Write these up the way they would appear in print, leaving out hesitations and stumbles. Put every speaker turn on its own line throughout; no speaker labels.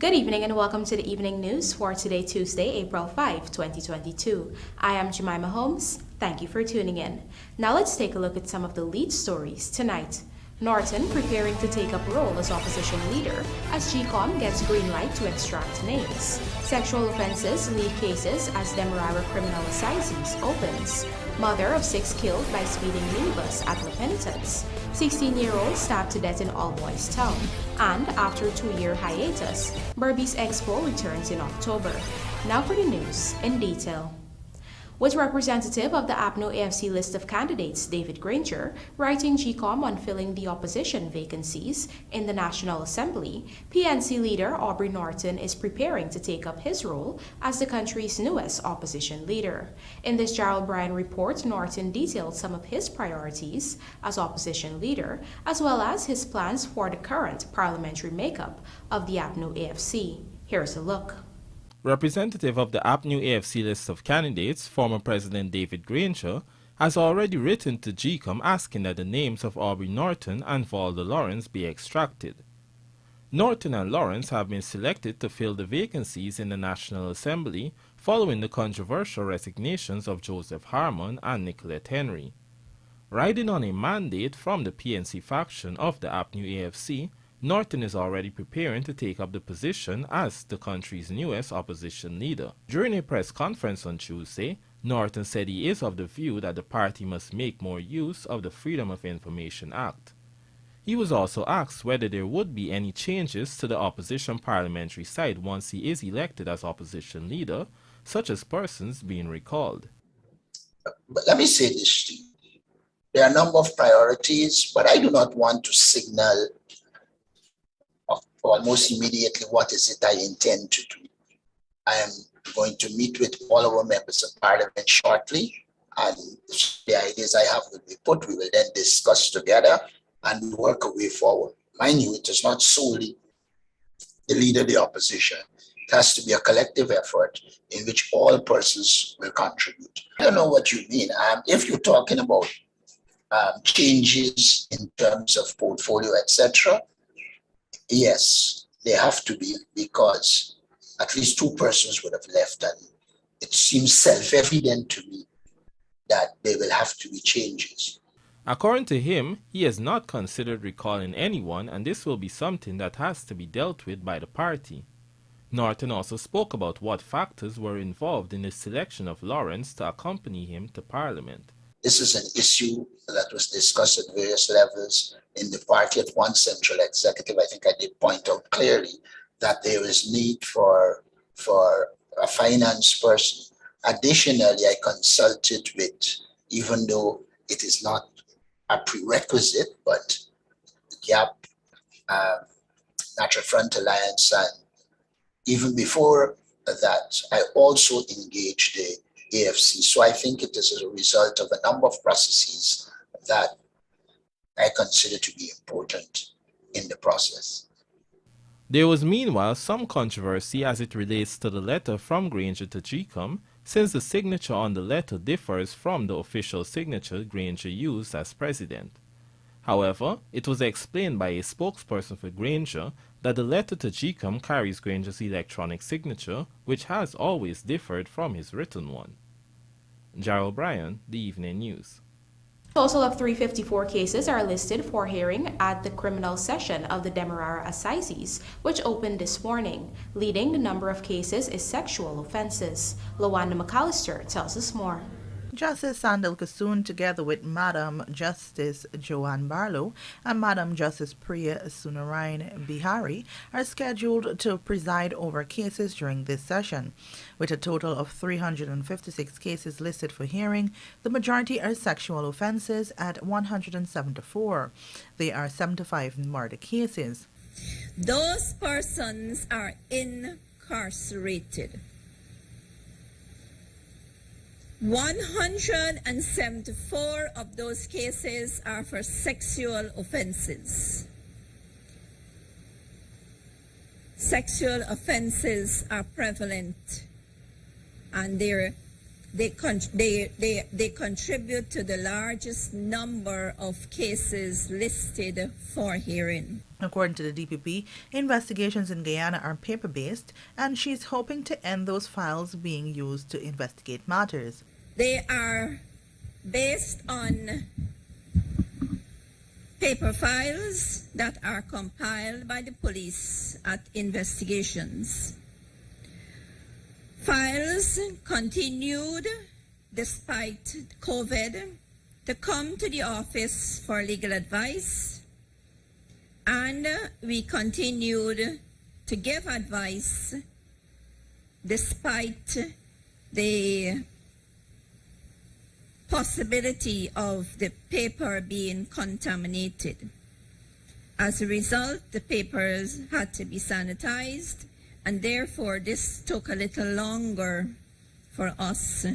Good evening and welcome to the evening news for today, Tuesday, April 5, 2022. I am Jemima Holmes. Thank you for tuning in. Now let's take a look at some of the lead stories tonight. Norton preparing to take up role as opposition leader as GECOM gets green light to extract names. Sexual offenses lead cases as DEMERARA criminal ASSIZES opens. Mother of 6 killed by speeding minibus at PENITENCE. 16-year-old stabbed to death in ALBOUYSTOWN. And after a 2-year hiatus, BERBICE EXPO returns in October. Now for the news in detail. With representative of the APNO AFC list of candidates, David Granger, writing GECOM on filling the opposition vacancies in the National Assembly, PNC leader Aubrey Norton is preparing to take up his role as the country's newest opposition leader. In this Gerald Bryan report, Norton detailed some of his priorities as opposition leader, as well as his plans for the current parliamentary makeup of the APNO AFC. Here's a look.
Representative of the APNO AFC list of candidates, former President David Granger, has already written to GECOM asking that the names of Aubrey Norton and Valda Lawrence be extracted. Norton and Lawrence have been selected to fill the vacancies in the National Assembly following the controversial resignations of Joseph Harmon and Nicolette Henry. Riding on a mandate from the PNC faction of the APNO AFC, Norton is already preparing to take up the position as the country's newest opposition leader. During a press conference on Tuesday, Norton said he is of the view that the party must make more use of the Freedom of Information Act. He was also asked whether there would be any changes to the opposition parliamentary side once he is elected as opposition leader, such as persons being recalled.
But let me say this to you. There are a number of priorities, but I do not want to signal almost immediately what is it I intend to do. I am going to meet with all our members of parliament shortly, and the ideas I have will be put. We will then discuss together and work a way forward. Mind you, it is not solely the leader of the opposition. It has to be a collective effort in which all persons will contribute. I don't know what you mean. If you're talking about changes in terms of portfolio, etc., yes, they have to be, because at least 2 persons would have left, and it seems self-evident to me that there will have to be changes.
According to him, he has not considered recalling anyone, and this will be something that has to be dealt with by the party. Norton also spoke about what factors were involved in the selection of Lawrence to accompany him to Parliament.
This is an issue that was discussed at various levels in the party. At one central executive, I think I did point out clearly that there is need for a finance person. Additionally, I consulted with, even though it is not a prerequisite, but GAP, Natural Front Alliance, and even before that, I also engaged the AFC. So I think it is as a result of a number of processes that I consider to be important in the process.
There was meanwhile some controversy as it relates to the letter from Granger to GECOM, since the signature on the letter differs from the official signature Granger used as president. However, it was explained by a spokesperson for Granger that the letter to GECOM carries Granger's electronic signature, which has always differed from his written one. Gerald Bryan, The Evening News.
A total of 354 cases are listed for hearing at the criminal session of the DEMERARA Assizes, which opened this morning. Leading the number of cases is sexual offenses. Lawanda McAllister tells us more.
Justice Sandal Kasoon, together with Madam Justice Joanne Barlow and Madam Justice Priya Sunarayan Bihari, are scheduled to preside over cases during this session. With a total of 356 cases listed for hearing, the majority are sexual offenses at 174. There are 75 murder cases.
Those persons are incarcerated. 174 of those cases are for sexual offenses. Sexual offenses are prevalent, and their they contribute to the largest number of cases listed for hearing.
According to the DPP, investigations in Guyana are paper-based, and she's hoping to end those files being used to investigate matters.
They are based on paper files that are compiled by the police at investigations. Files continued, despite COVID, to come to the office for legal advice, and we continued to give advice despite the possibility of the paper being contaminated. As a result, the papers had to be sanitized, and therefore this took a little longer for us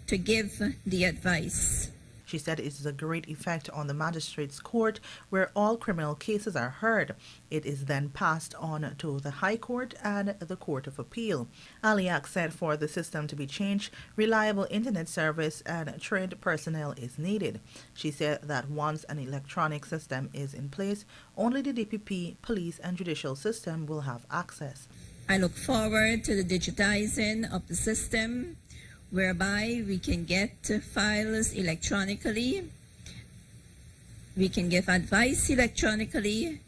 to give the advice.
She said it is a great effect on the magistrate's court, where all criminal cases are heard. It is then passed on to the High Court and the Court of Appeal. Aliak said for the system to be changed, reliable internet service and trained personnel is needed. She said that once an electronic system is in place, only the DPP, police and judicial system will have access.
I look forward to the digitizing of the system, whereby we can get files electronically, we can give advice electronically,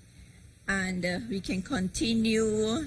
and we can continue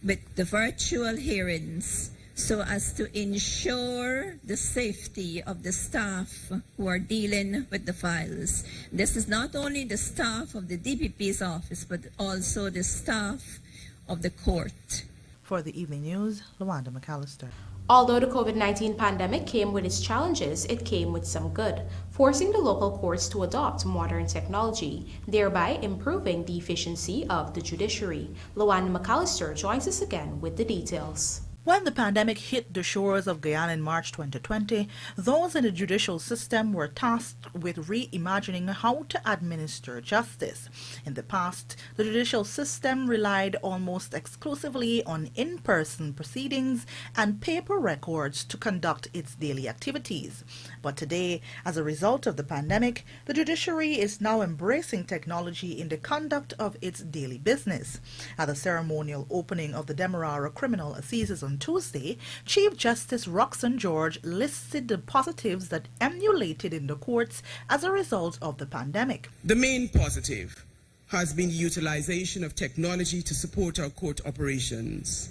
with the virtual hearings so as to ensure the safety of the staff who are dealing with the files. This is not only the staff of the DPP's office, but also the staff of the court.
For the evening news, Luanda McAllister.
Although the COVID-19 pandemic came with its challenges, it came with some good, forcing the local courts to adopt modern technology, thereby improving the efficiency of the judiciary. Luanda McAllister joins us again with the details.
When the pandemic hit the shores of Guyana in March 2020, those in the judicial system were tasked with reimagining how to administer justice. In the past, the judicial system relied almost exclusively on in-person proceedings and paper records to conduct its daily activities. But today, as a result of the pandemic, the judiciary is now embracing technology in the conduct of its daily business. At the ceremonial opening of the DEMERARA Criminal Assizes on Tuesday, Chief Justice Roxanne George listed the positives that emulated in the courts as a result of the pandemic.
The main positive has been the utilization of technology to support our court operations.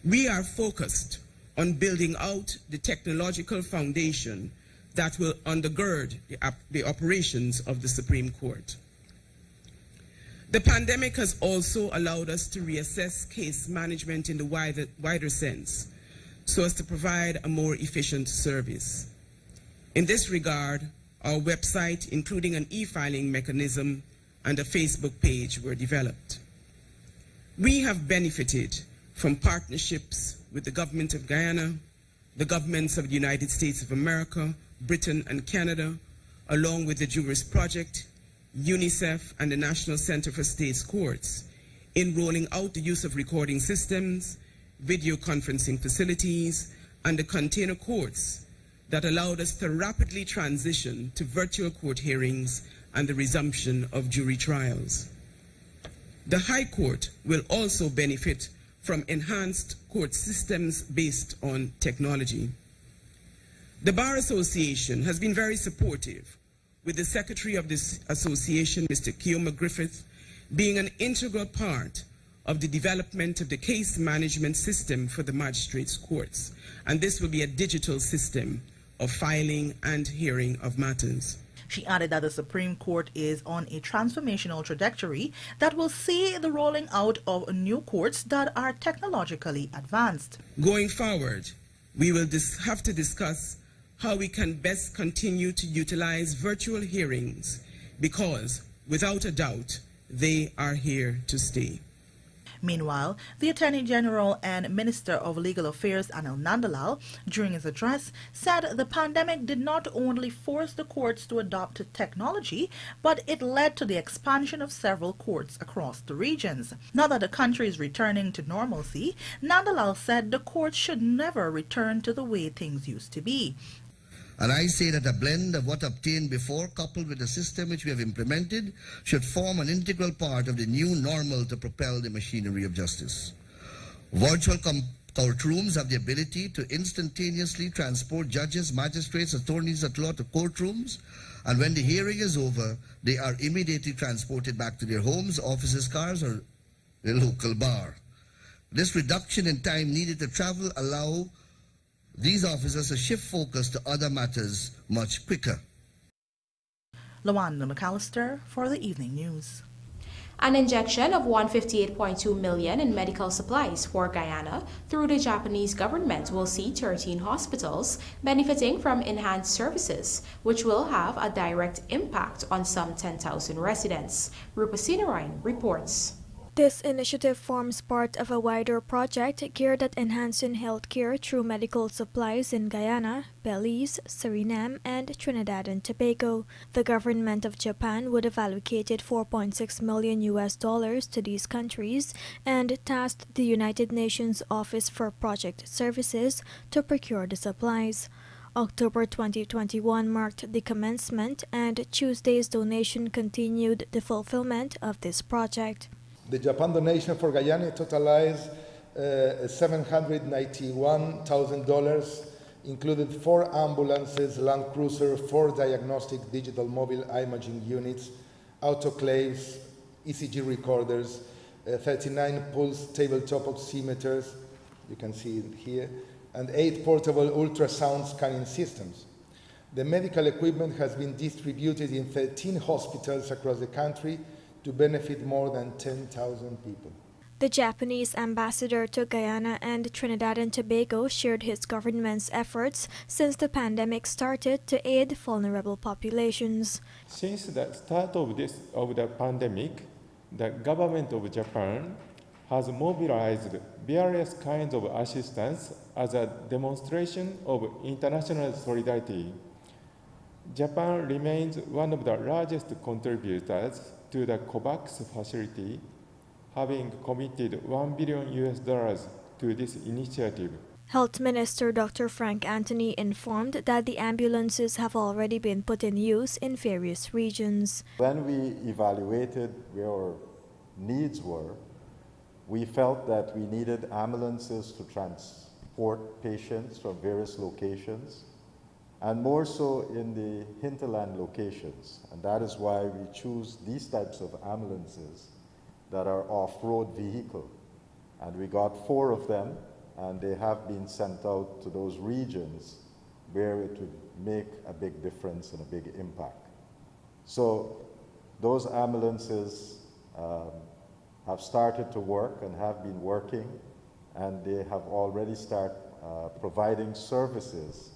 We are focused on building out the technological foundation that will undergird the operations of the Supreme Court. The pandemic has also allowed us to reassess case management in the wider sense, so as to provide a more efficient service. In this regard, our website, including an e-filing mechanism and a Facebook page, were developed. We have benefited from partnerships with the government of Guyana, the governments of the United States of America, Britain and Canada, along with the Juris Project, UNICEF and the National Center for States Courts, in rolling out the use of recording systems, video conferencing facilities, and the container courts that allowed us to rapidly transition to virtual court hearings and the resumption of jury trials. The High Court will also benefit from enhanced court systems based on technology. The Bar Association has been very supportive, with the Secretary of this association, Mr. Keoma Griffith, being an integral part of the development of the case management system for the magistrates' courts. And this will be a digital system of filing and hearing of matters.
She added that the Supreme Court is on a transformational trajectory that will see the rolling out of new courts that are technologically advanced.
Going forward, we will have to discuss how we can best continue to utilize virtual hearings, because, without a doubt, they are here to stay.
Meanwhile, the Attorney General and Minister of Legal Affairs Anil Nandalal, during his address, said the pandemic did not only force the courts to adopt technology, but it led to the expansion of several courts across the regions. Now that the country is returning to normalcy, Nandalal said the courts should never return to the way things used to be.
And I say that a blend of what obtained before, coupled with the system which we have implemented, should form an integral part of the new normal to propel the machinery of justice. Virtual courtrooms have the ability to instantaneously transport judges, magistrates, attorneys at law to courtrooms, and when the hearing is over, they are immediately transported back to their homes, offices, cars, or the local bar. This reduction in time needed to travel allow these officers to shift focus to other matters much quicker.
Lawanda McAllister for the Evening News.
An injection of $158.2 million in medical supplies for Guyana through the Japanese government will see 13 hospitals benefiting from enhanced services, which will have a direct impact on some 10,000 residents. Rupa Sinarayan reports.
This initiative forms part of a wider project geared at enhancing healthcare through medical supplies in Guyana, Belize, Suriname, and Trinidad and Tobago. The government of Japan would have allocated $4.6 million to these countries and tasked the United Nations Office for Project Services to procure the supplies. October 2021 marked the commencement, and Tuesday's donation continued the fulfillment of this project.
The Japan donation for Guyana totalized $791,000, included 4 ambulances, Land Cruiser, 4 diagnostic digital mobile imaging units, autoclaves, ECG recorders, 39 pulse tabletop oximeters, you can see it here, and 8 portable ultrasound scanning systems. The medical equipment has been distributed in 13 hospitals across the country to benefit more than 10,000 people.
The Japanese ambassador to Guyana and Trinidad and Tobago shared his government's efforts since the pandemic started to aid vulnerable populations.
Since the start of the pandemic, the government of Japan has mobilized various kinds of assistance as a demonstration of international solidarity. Japan remains one of the largest contributors to the COVAX facility, having committed $1 billion to this initiative.
Health Minister Dr. Frank Anthony informed that the ambulances have already been put in use in various regions.
When we evaluated where our needs were, we felt that we needed ambulances to transport patients from various locations, and more so in the hinterland locations. And that is why we choose these types of ambulances that are off-road vehicle. And we got 4 of them, and they have been sent out to those regions where it would make a big difference and a big impact. So those ambulances have started to work and have been working, and they have already started providing services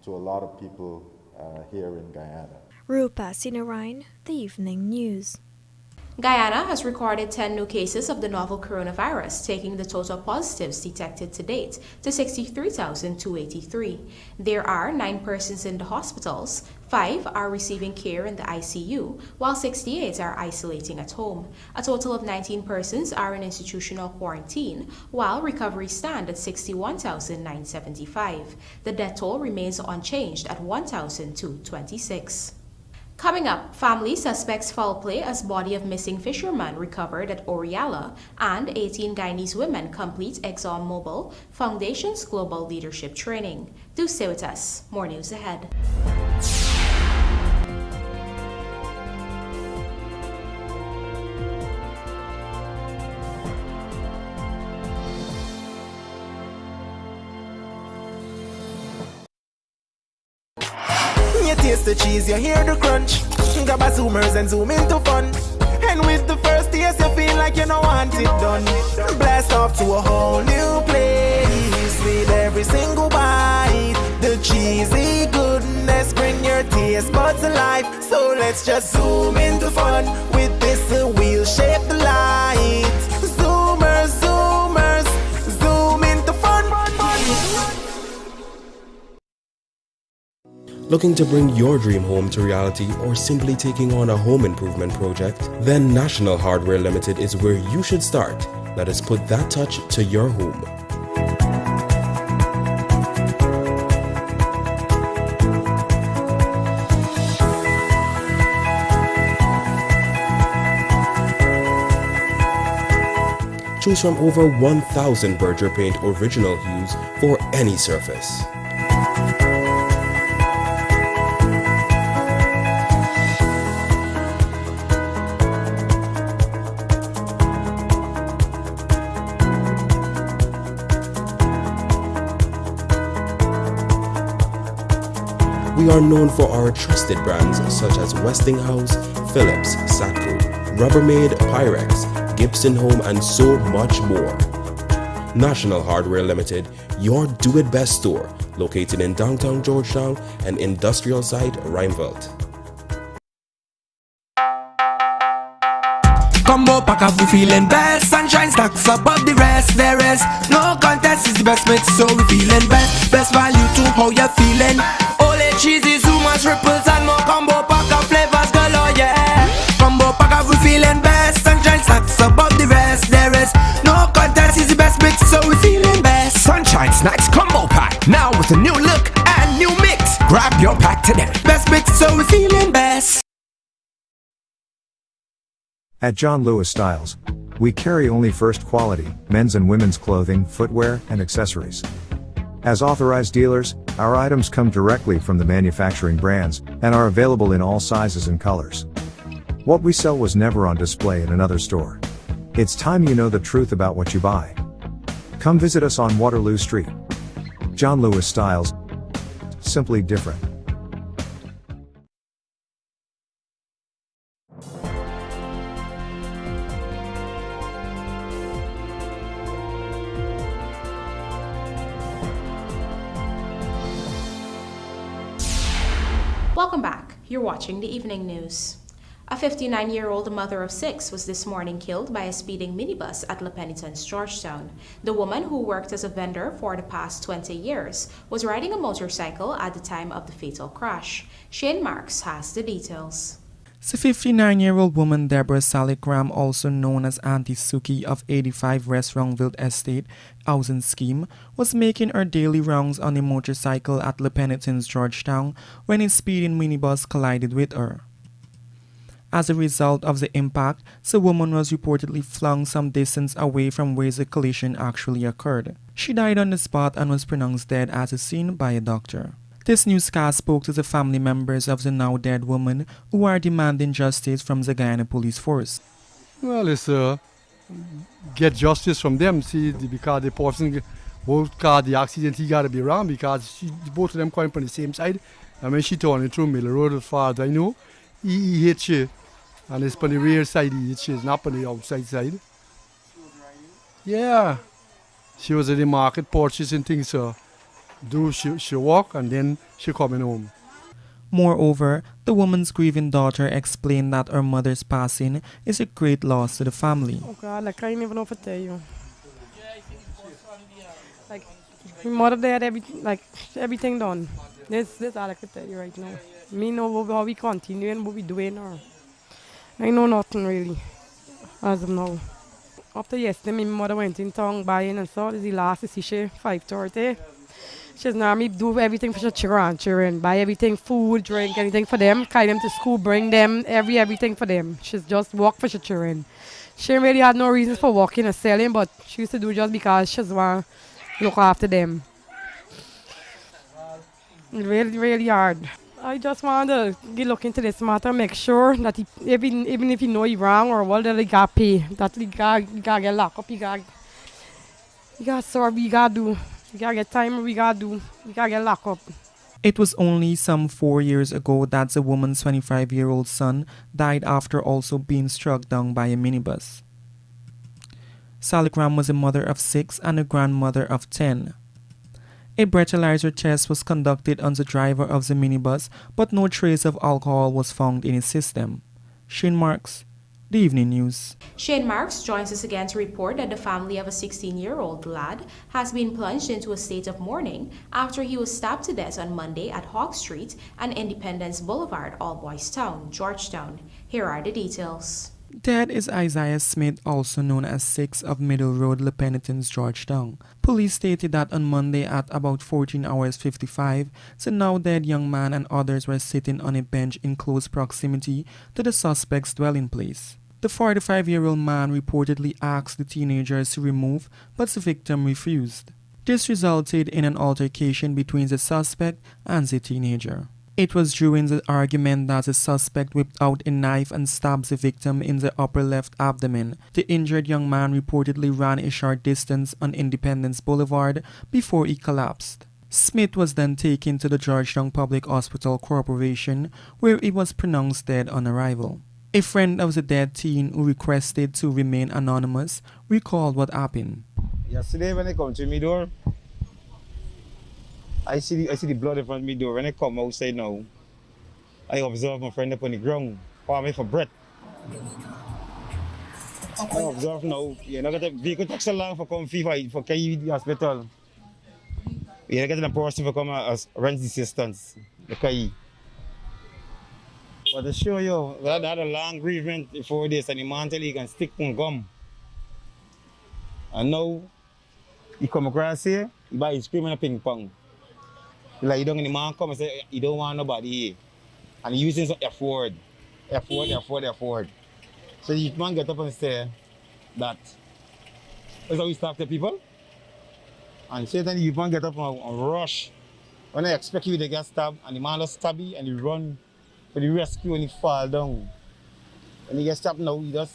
to a lot of people here in Guyana.
Rupa Sinarayan, The Evening News.
Guyana has recorded 10 new cases of the novel coronavirus, taking the total positives detected to date to 63,283. There are 9 persons in the hospitals, 5 are receiving care in the ICU, while 68 are isolating at home. A total of 19 persons are in institutional quarantine, while recovery stand at 61,975. The death toll remains unchanged at 1,226. Coming up, family suspects foul play as body of missing fisherman recovered at Oriala, and 18 Guyanese women complete ExxonMobil Foundation's Global Leadership Training. Do stay with us. More news ahead.
You taste the cheese, you hear the crunch. Grab a zoomers and zoom into fun. And with the first taste, you feel like you don't want it done. Blast off to a whole new place with every single bite. The cheesy goodness bring your taste buds alive. So let's just zoom into fun with this wheel-shaped light. Zoomers
Looking to bring your dream home to reality or simply taking on a home improvement project? Then National Hardware Limited is where you should start. Let us put that touch to your home. Choose from over 1,000 Berger Paint original hues for any surface. We are known for our trusted brands such as Westinghouse, Philips, Satco, Rubbermaid, Pyrex, Gibson Home, and so much more. National Hardware Limited, your do-it-best store, located in downtown Georgetown and industrial site Rheinveld.
Combo pack up, we feeling best. Sunshine stacks above the rest. There is no contest, it's the best mix, so we feeling best. Best value to how you feeling. Ole cheesy, Zumas, ripples, and more combo pack of flavors galore, yeah. Combo pack up, we feeling best. Sunshine stacks above the rest. There is no contest, it's the best mix, so we feeling best.
Sunshine Snacks Combo Pack, now with a new look and new mix. Grab your pack today.
Best mix, so we feeling best.
At John Lewis Styles, we carry only first quality men's and women's clothing, footwear, and accessories. As authorized dealers, our items come directly from the manufacturing brands and are available in all sizes and colors. What we sell was never on display in another store. It's time you know the truth about what you buy. Come visit us on Waterloo Street. John Lewis Styles, simply different.
Welcome back. You're watching the evening news. A 59-year-old mother of 6 was this morning killed by a speeding minibus at PENITENCE, Georgetown. The woman, who worked as a vendor for the past 20 years, was riding a motorcycle at the time of the fatal crash. Shane Marks has the details.
The 59-year-old woman Deborah Salikram, also known as Auntie Suki of 85 West Wrongville Estate housing scheme, was making her daily rounds on a motorcycle at PENITENCE, Georgetown, when a speeding minibus collided with her. As a result of the impact, the woman was reportedly flung some distance away from where the collision actually occurred. She died on the spot and was pronounced dead at the scene by a doctor. This newscast spoke to the family members of the now dead woman, who are demanding justice from the Guyana Police Force.
Well, it's get justice from them, see, because the person who caused the accident, he got to be wrong, because both of them coming from the same side. And when she turned it through Middle Road, as far as I know, he hit she, and it's on the rear side he hit she, it's not on the outside side. Yeah, she was at the market purchasing things, so she walk and then she coming home.
Moreover, the woman's grieving daughter explained that her mother's passing is a great loss to the family.
Oh God, like, I can't even know what to tell you. Like, my mother had everything done. This all I can tell you right now. Me know how we continue and what we doing, or I know nothing really as of now. After yesterday, my mother went in town buying and saw the last is she 5:30. She's now me do everything for the children, buy everything, food, drink, anything for them, carry them to school, bring them, everything for them. She's just walk for the children. She really had no reasons for walking or selling, but she used to do just because she want to look after them. Really, really hard. I just want to look into this matter, make sure that even if you know you're wrong or what, that he got pay, that he got get locked up, he got serve, he got do. We gotta get time, we gotta get locked up.
It was only some 4 years ago that the woman's 25-year-old son died after also being struck down by a minibus. Salikram was a mother of 6 and a grandmother of 10. A breathalyzer test was conducted on the driver of the minibus, but no trace of alcohol was found in his system. Shane Marks, The Evening News.
Shane Marks joins us again to report that the family of a 16-year-old lad has been plunged into a state of mourning after he was stabbed to death on Monday at Hawk Street and Independence Boulevard, ALBOUYSTOWN, Georgetown. Here are the details.
Dead is Isaiah Smith, also known as 6 of Middle Road, Penitence, Georgetown. Police stated that on Monday at about 14 hours 55, the now dead young man and others were sitting on a bench in close proximity to the suspect's dwelling place. The 45-year-old man reportedly asked the teenagers to remove, but the victim refused. This resulted in an altercation between the suspect and the teenager. It was during the argument that the suspect whipped out a knife and stabbed the victim in the upper left abdomen. The injured young man reportedly ran a short distance on Independence Boulevard before he collapsed. Smith was then taken to the Georgetown Public Hospital Corporation, where he was pronounced dead on arrival. A friend of the dead teen, who requested to remain anonymous, recalled what happened.
Yesterday when they come to my door, I see the blood in front of my door. When I come outside now, I observe my friend up on the ground, farming for breath. I observe now, you're not getting a vehicle take so long for come for carry the hospital. You're not getting a person for come as rent assistance, the carry. But to show you, that had a long bereavement before this, and the man tell you can stick and gum. And now, he come across here, he buy his cream and a ping pong. Like, you don't get the man come and say, you don't want nobody here. And he using some F word. So the man get up and say that, that's how we stop the people. And Satan, the man get up and rush. When I expect you to get stabbed, and the man just stab you, and he run for the rescue and he fall down. When he gets stabbed now, he just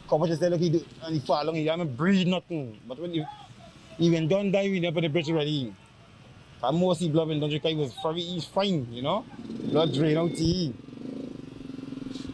come out and say, look, and he fall down, he haven't breathe nothing. But when he went down die, we never put the bridge ready. And mostly blood when he was he's fine, you know? Blood drain out to him.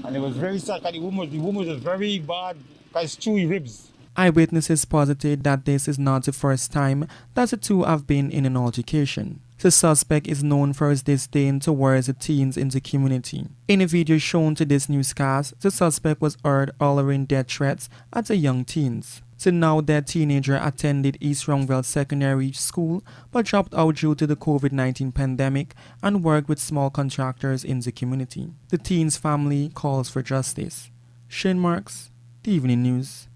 And it was very sad because the woman was very bad because it's chewy ribs.
Eyewitnesses posited that this is not the first time that the two have been in an altercation. The suspect is known for his disdain towards the teens in the community. In a video shown to this newscast, the suspect was heard uttering death threats at the young teens. The now dead teenager attended East Roundville Secondary School but dropped out due to the COVID-19 pandemic and worked with small contractors in the community. The teen's family calls for justice. Shane Marks, The Evening News.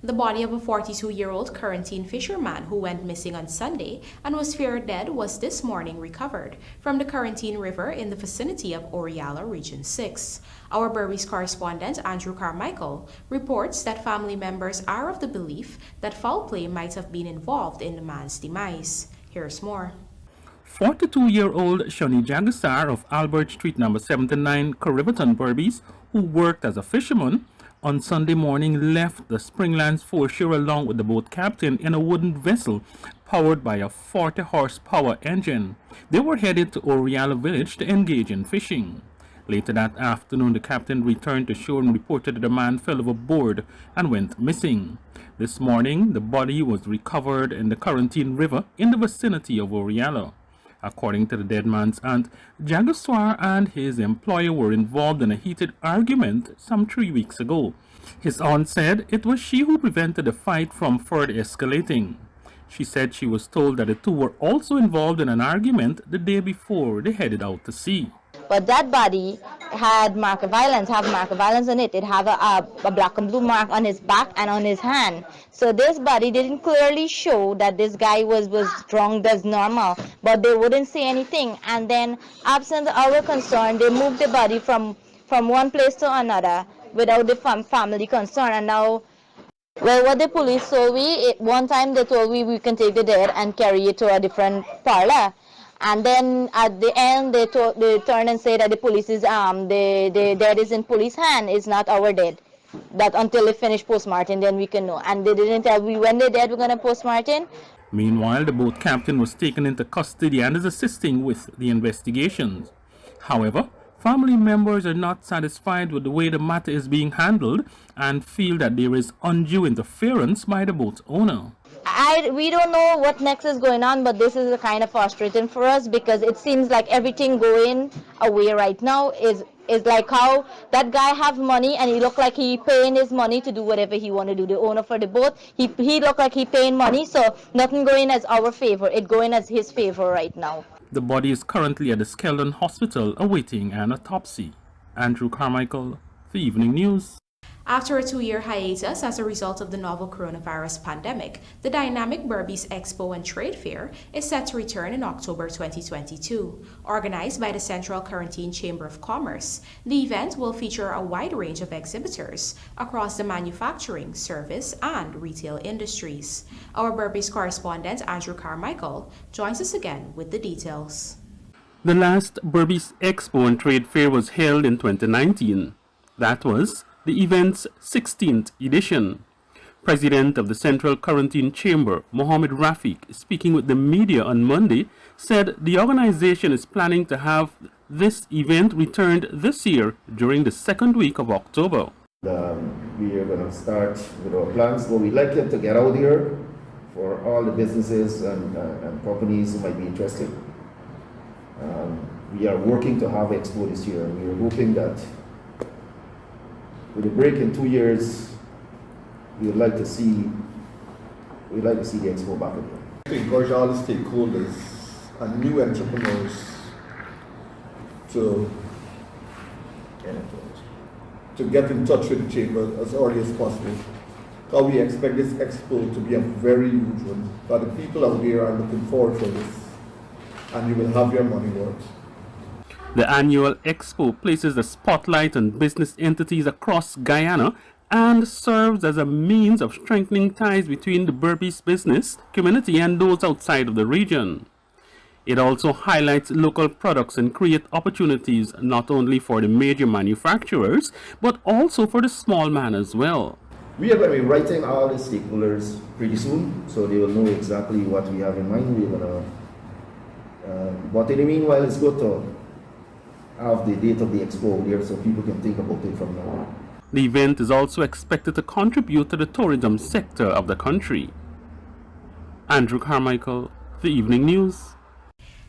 The body of a 42-year-old quarantine fisherman who went missing on Sunday and was feared dead was this morning recovered from the Quarantine River in the vicinity of Oriala, Region 6. Our BERBICE correspondent Andrew Carmichael reports that family members are of the belief that foul play might have been involved in the man's demise. Here's more.
42-year-old Shani Jagasar of Albert Street number 79, Corriverton, BERBICE, who worked as a fisherman, on Sunday morning left the Springlands foreshore along with the boat captain in a wooden vessel powered by a 40 horsepower engine. They were headed to Oriala village to engage in fishing. Later that afternoon, the captain returned to shore and reported that the man fell overboard and went missing. This morning, the body was recovered in the Quarantine River in the vicinity of Oriala. According to the dead man's aunt, Jagaswar and his employer were involved in a heated argument some 3 weeks ago. His aunt said it was she who prevented the fight from further escalating. She said she was told that the two were also involved in an argument the day before they headed out to sea.
But that body had mark of violence, in it. It had a black and blue mark on his back and on his hand. So this body didn't clearly show that this guy was drunk as normal, but they wouldn't say anything. And then, absent our concern, they moved the body from one place to another without the family concern. And now, well, what the police told me, one time they told me we can take the dead and carry it to a different parlor. And then at the end, they turned and said that the police is the dead is in police hand, is not our dead. That until they finish postmortem, then we can know. And they didn't tell me when they're dead, we're gonna postmortem.
Meanwhile, the boat captain was taken into custody and is assisting with the investigations. However, family members are not satisfied with the way the matter is being handled and feel that there is undue interference by the boat's owner.
We don't know what next is going on, but this is kind of frustrating for us because it seems like everything going away right now is It's like how that guy have money and he look like he paying his money to do whatever he want to do. The owner for the boat, he look like he paying money, so nothing going as our favor. It going as his favor right now.
The body is currently at the Skeldon Hospital awaiting an autopsy. Andrew Carmichael, The Evening News.
After a 2-year hiatus as a result of the novel coronavirus pandemic, the dynamic BERBICE Expo and Trade Fair is set to return in October 2022. Organized by the Central Quarantine Chamber of Commerce, the event will feature a wide range of exhibitors across the manufacturing, service, and retail industries. Our BERBICE correspondent Andrew Carmichael joins us again with the details.
The last BERBICE Expo and Trade Fair was held in 2019. That was the event's 16th edition. President of the Central Quarantine Chamber, Mohammed Rafiq, speaking with the media on Monday, said the organization is planning to have this event returned this year during the second week of October.
We are going to start with our plans, but we'd like it to get out here for all the businesses and companies who might be interested. We are working to have Expo this year. We are hoping that with a break in 2 years, we would like to see the Expo back again.
To encourage all the stakeholders and new entrepreneurs to get in touch with the chamber as early as possible. Because we expect this Expo to be a very huge one. But the people out there are looking forward for this, and you will have your money worth.
The annual Expo places the spotlight on business entities across Guyana and serves as a means of strengthening ties between the BERBICE business community and those outside of the region. It also highlights local products and creates opportunities not only for the major manufacturers, but also for the small man as well.
We are going to be writing all the stakeholders pretty soon, so they will know exactly what we have in mind. We're going to, but in the meanwhile, it's good to have the date of the Expo here so people can think about it from now on.
The event is also expected to contribute to the tourism sector of the country. Andrew Carmichael, The Evening News.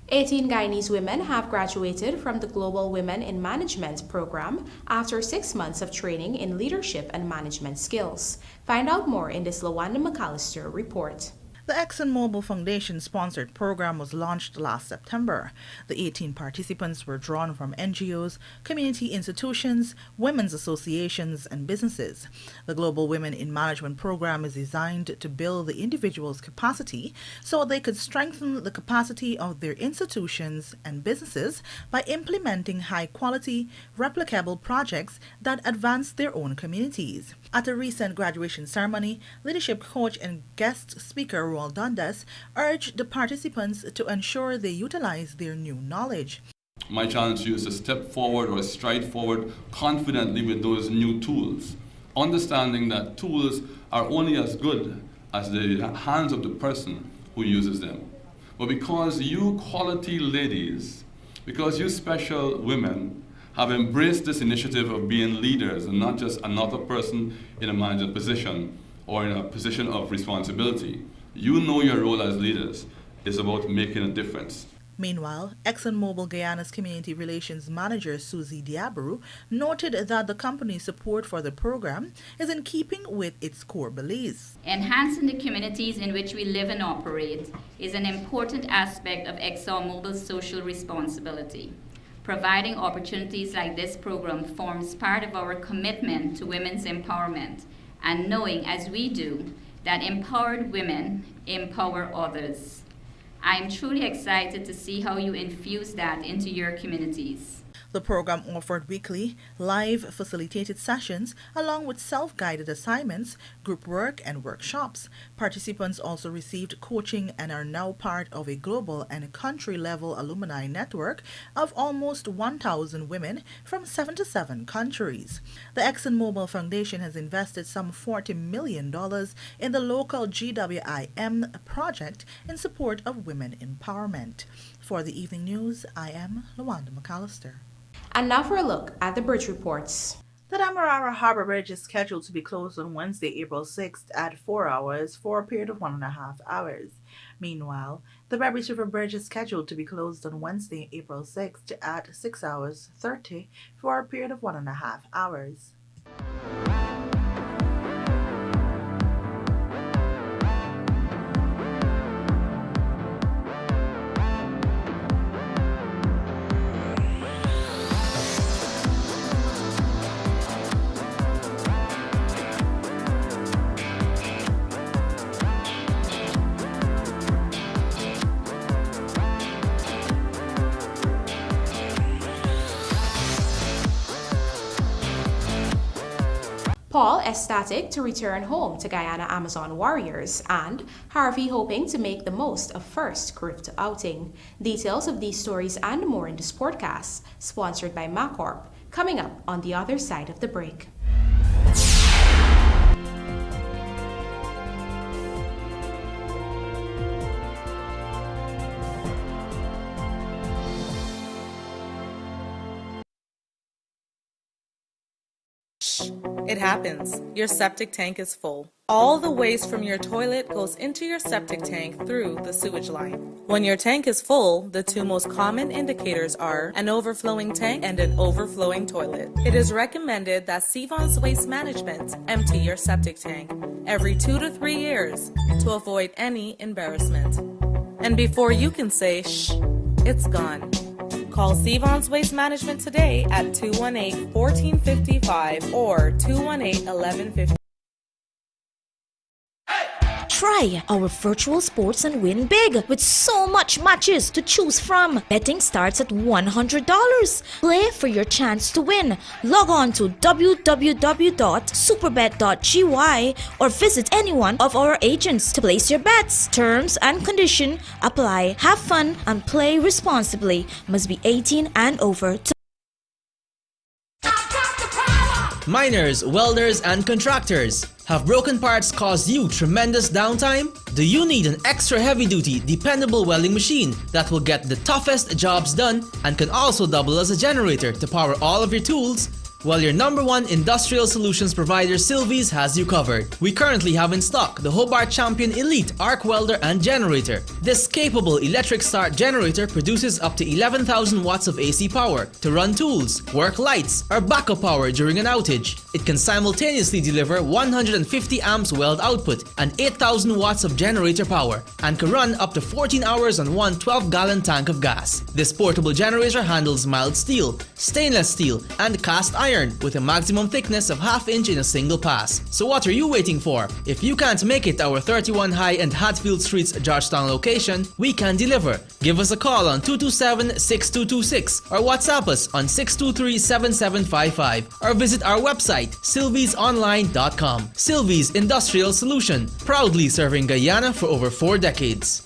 18 Guyanese women have graduated from the Global Women in Management program after 6 months of training in leadership and management skills. Find out more in this LaWanda McAllister report.
The ExxonMobil Foundation-sponsored program was launched last September. The 18 participants were drawn from NGOs, community institutions, women's associations, and businesses. The Global Women in Management program is designed to build the individual's capacity so they could strengthen the capacity of their institutions and businesses by implementing high-quality, replicable projects that advance their own communities. At a recent graduation ceremony, leadership coach and guest speaker Roald Dundas urged the participants to ensure they utilize their new knowledge.
My challenge to you is to step forward or stride forward confidently with those new tools, understanding that tools are only as good as the hands of the person who uses them. But because you quality ladies, because you special women have embraced this initiative of being leaders and not just another person in a manager position or in a position of responsibility, you know your role as leaders is about making a difference.
Meanwhile, ExxonMobil Guyana's Community Relations Manager Susie Diabaru noted that the company's support for the program is in keeping with its core beliefs.
Enhancing the communities in which we live and operate is an important aspect of ExxonMobil's social responsibility. Providing opportunities like this program forms part of our commitment to women's empowerment, and knowing, as we do, that empowered women empower others. I am truly excited to see how you infuse that into your communities.
The program offered weekly, live facilitated sessions along with self-guided assignments, group work, and workshops. Participants also received coaching and are now part of a global and country-level alumni network of almost 1,000 women from 77 countries. The ExxonMobil Foundation has invested some $40 million in the local GWIM project in support of women empowerment. For the Evening News, I am LaWanda McAllister.
And now for a look at the bridge reports.
The Demerara Harbor Bridge is scheduled to be closed on Wednesday, April 6th at 4 hours for a period of 1.5 hours. Meanwhile, the Berbice River Bridge is scheduled to be closed on Wednesday, April 6th at 6 hours 30 for a period of 1.5 hours.
Paul ecstatic to return home to Guyana Amazon Warriors, and Harvey hoping to make the most of first crypto outing. Details of these stories and more in the Sportcast, sponsored by Macorp, coming up on the other side of the break.
It happens. Your septic tank is full. All the waste from your toilet goes into your septic tank through the sewage line. When your tank is full, the two most common indicators are an overflowing tank and an overflowing toilet. It is recommended that Sevon's Waste Management empty your septic tank every 2 to 3 years to avoid any embarrassment. And before you can say, shh, it's gone. Call Sevon's Waste Management today at 218-1455 or 218-1150.
Try our virtual sports and win big with so much matches to choose from. Betting starts at $100. Play for your chance to win. Log on to www.superbet.gy or visit any one of our agents to place your bets. Terms and conditions apply. Have fun and play responsibly. Must be 18 and over.
Miners, welders, and contractors. Have broken parts caused you tremendous downtime? Do you need an extra heavy-duty, dependable welding machine that will get the toughest jobs done and can also double as a generator to power all of your tools? Well, your #1 industrial solutions provider Sylvies has you covered. We currently have in stock the Hobart Champion Elite Arc Welder and Generator. This capable electric start generator produces up to 11,000 watts of AC power to run tools, work lights, or backup power during an outage. It can simultaneously deliver 150 amps weld output and 8,000 watts of generator power, and can run up to 14 hours on one 12-gallon tank of gas. This portable generator handles mild steel, stainless steel, and cast iron with a maximum thickness of ½ inch in a single pass. So what are you waiting for? If you can't make it to our 31 High and Hatfield Streets Georgetown location, we can deliver. Give us a call on 227-6226 or WhatsApp us on 623-7755 or visit our website sylviesonline.com. Sylvies Industrial Solution, proudly serving Guyana for over 4 decades.